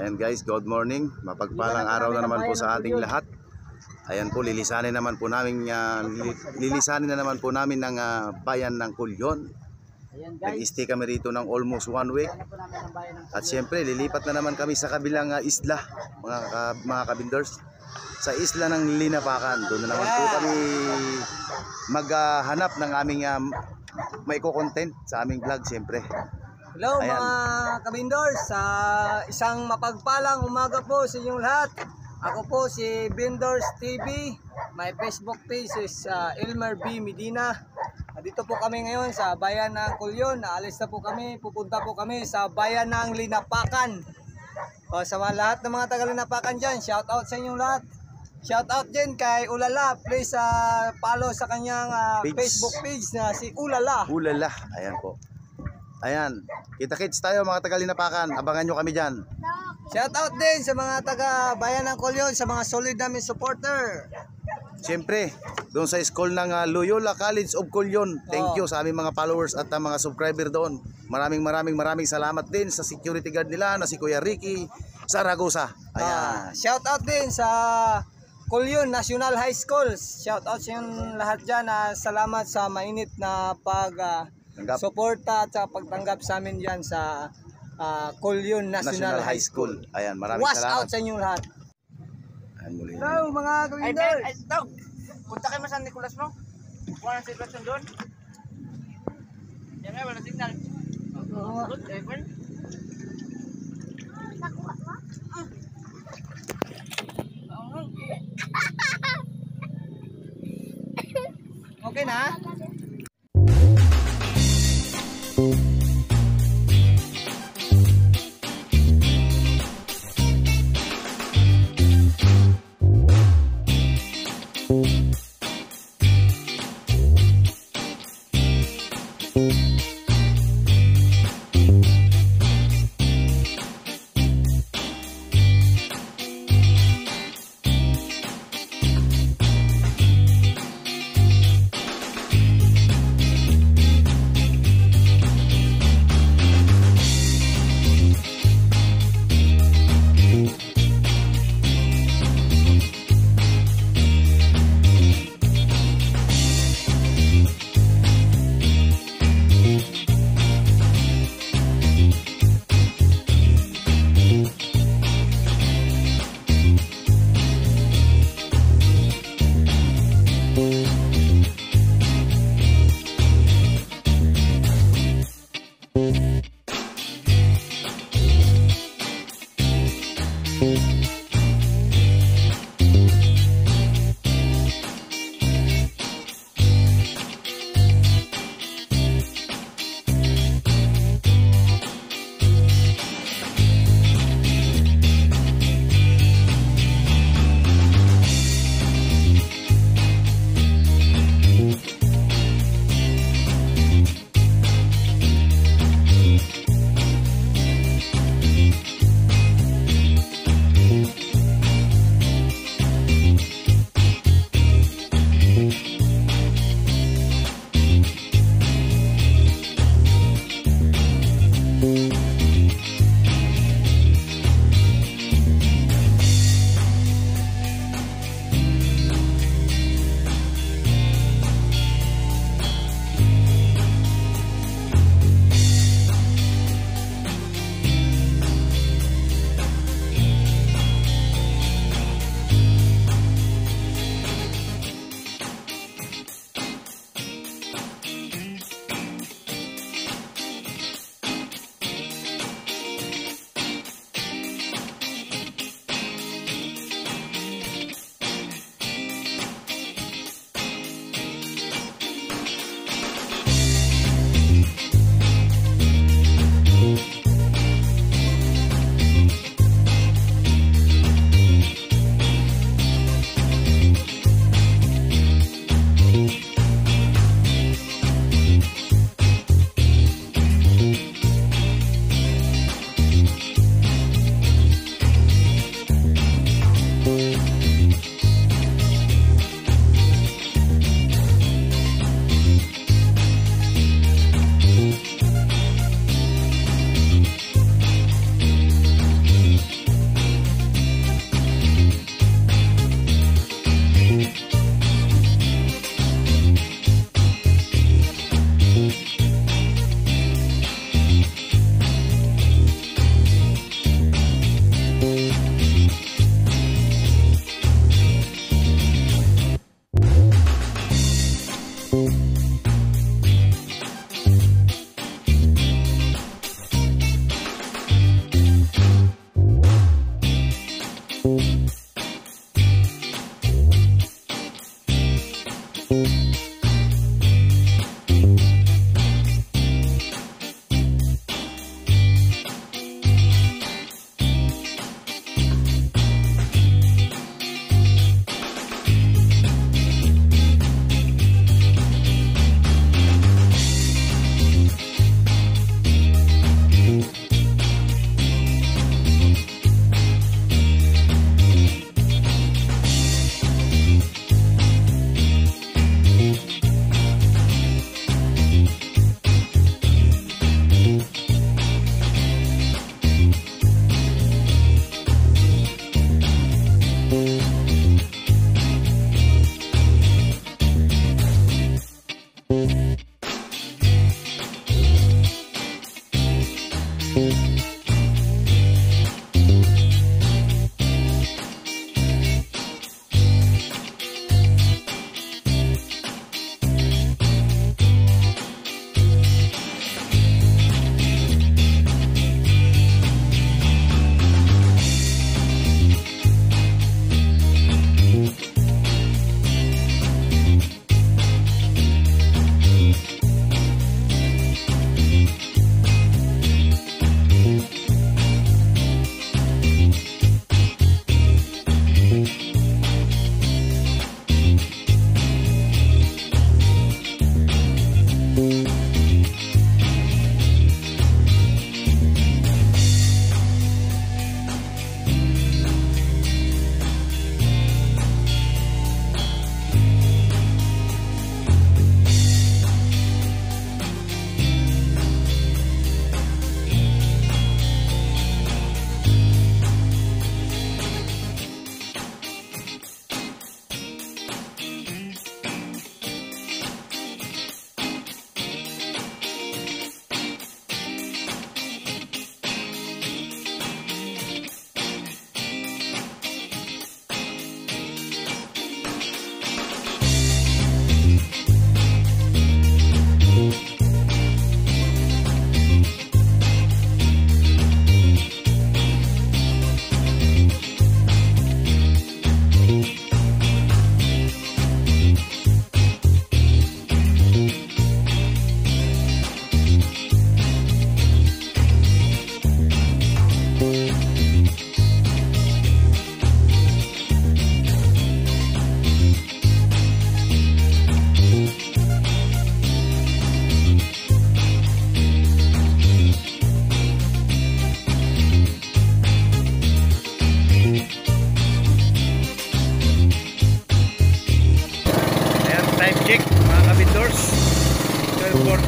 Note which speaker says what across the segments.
Speaker 1: Ayan guys, good morning. Mapagpalang araw na naman po sa ating lahat. Ayan po, lilisanin na naman po namin ng bayan ng Kulyon. Nag-stay kami rito ng almost 1 week. At siyempre, lilipat na naman kami sa kabilang isla, mga kabinders. Sa isla ng Linapakan. Doon na naman po kami maghanap ng aming maiko-content sa aming vlog siyempre.
Speaker 2: Hello.
Speaker 1: Ayan.
Speaker 2: Mga kabindors, sa isang mapagpalang umaga po sa inyong lahat. Ako po si Bindors TV. My Facebook page is Elmer B. Medina. Dito po kami ngayon sa bayan ng Kulyon. Naalis na po kami, pupunta po kami sa bayan ng Linapakan. Sa mga lahat ng mga taga Linapakan dyan, shout out sa inyong lahat. Shout out din kay Ulala. Please follow sa kanyang Facebook page na si Ulala.
Speaker 1: Ulala, ayan po. Ayan, kita-kits tayo mga taga Linapakan. Abangan nyo kami dyan.
Speaker 2: Shout out din sa mga taga bayan ng Kulyon, sa mga solid namin supporter.
Speaker 1: Siyempre, doon sa school ng Loyola College of Kulyon. Thank you sa aming mga followers at mga subscriber doon. Maraming salamat din sa security guard nila na si Kuya Ricky Saragosa. Ayan.
Speaker 2: Shout out din sa Kulyon National High School. Shout out sa yung lahat dyan. Salamat sa mainit na pag-suporta at sa pagtanggap sa amin dyan sa Kulyon National High School.
Speaker 1: Ayan, maraming
Speaker 2: Wash
Speaker 1: salamat.
Speaker 2: out sa inyong lahat.
Speaker 1: Hello
Speaker 2: mga kabindors.
Speaker 3: Ay, dog. Punta kayo San Nicolas mo. Walang sitwasyon doon. Yan nga, walang signal. Good, Evan.
Speaker 2: Okay na?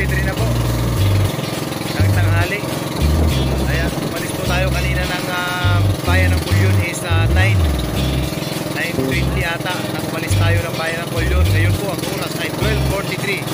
Speaker 1: 12:43 na po ng tanghali. Ayan, umalis po tayo kanina ng bayan ng Kulyon is 9:20 ata. Nang umalis tayo ng bayan ng Kulyon. Ngayon po ang oras ay 12:43.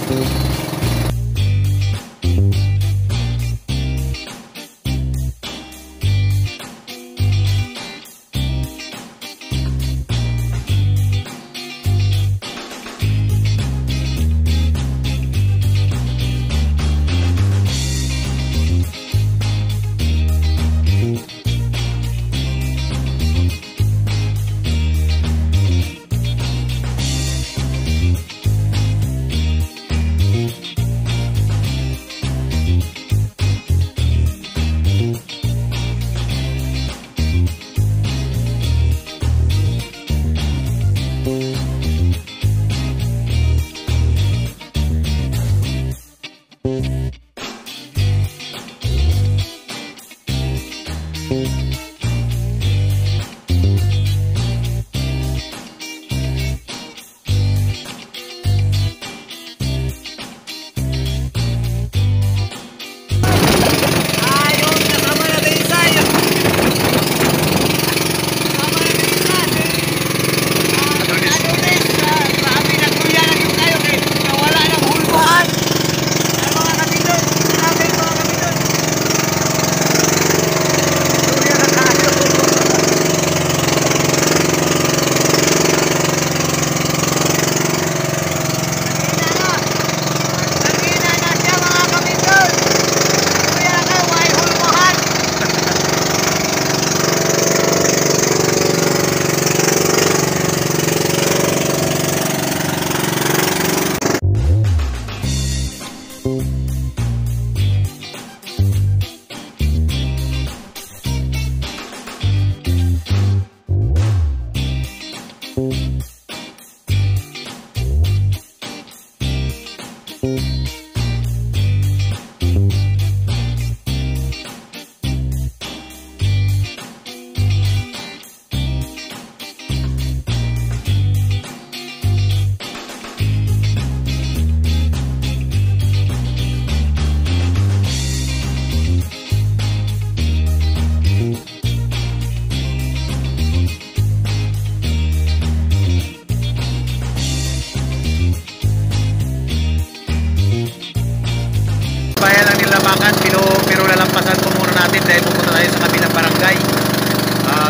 Speaker 1: Bayan ng Nilabacan, pero lalampasan po muna natin dahil pupunta tayo sa kabilang barangay.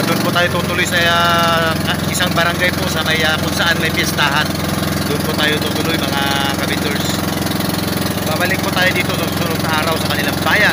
Speaker 1: Doon po tayo tutuloy sa isang barangay po sa may kung saan may piyestahan. Doon po tayo tutuloy mga kabindors. Babalik po tayo dito sa susunod na araw sa kanilang bayan.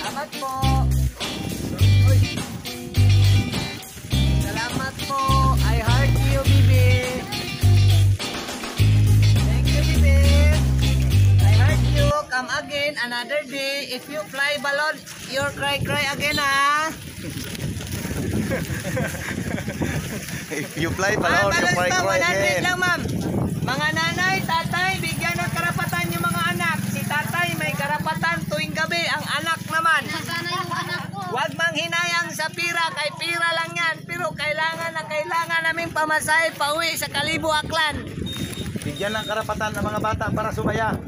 Speaker 2: Salamat po. Uy. Salamat po. I heart you, baby. Thank you, baby. I heart you. Come again another day if you fly balloon, you're cry again ha.
Speaker 1: If you fly balloon, you
Speaker 2: Balance
Speaker 1: cry
Speaker 2: pa, 100
Speaker 1: again.
Speaker 2: lang ma'am. Mga nanay, tatay, bigyan ng karapatan yung mga anak. Si tatay may karapatan tuwing gabi, ang anak naman.
Speaker 4: Sana yung anak ko.
Speaker 2: Huwag manghinayang sa pira, kay pira lang yan. Pero kailangan namin pamasahe pauwi sa Kalibo, Aklan.
Speaker 1: Bigyan ng karapatan ng mga bata para sumaya.